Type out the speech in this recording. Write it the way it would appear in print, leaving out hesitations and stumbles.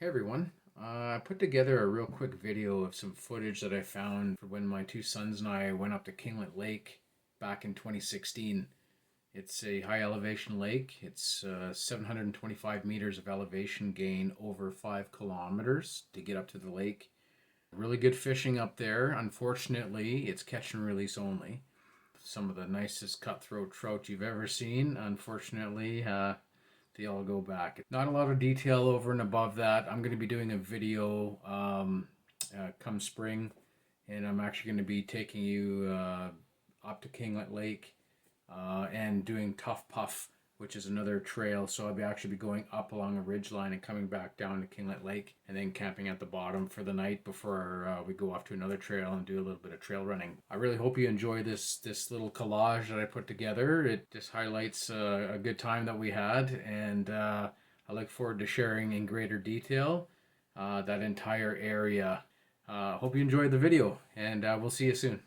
Hey everyone, I put together a real quick video of some footage that I found for when my two sons and I went up to Kinglet Lake back in 2016. It's a high elevation lake. It's 725 meters of elevation gain over 5 kilometers to get up to the lake. Really good fishing up there. Unfortunately, it's catch and release only. Some of the nicest cutthroat trout you've ever seen. Unfortunately, they all go back. Not a lot of detail over and above that. I'm going to be doing a video come spring, and I'm actually going to be taking you up to Kinglet Lake and doing Tough Puff, which is another trail. So I'll actually be going up along a ridge line and coming back down to Kinglet Lake and then camping at the bottom for the night before we go off to another trail and do a little bit of trail running. I really hope you enjoy this little collage that I put together. It just highlights a good time that we had, and I look forward to sharing in greater detail that entire area. Hope you enjoyed the video, and we'll see you soon.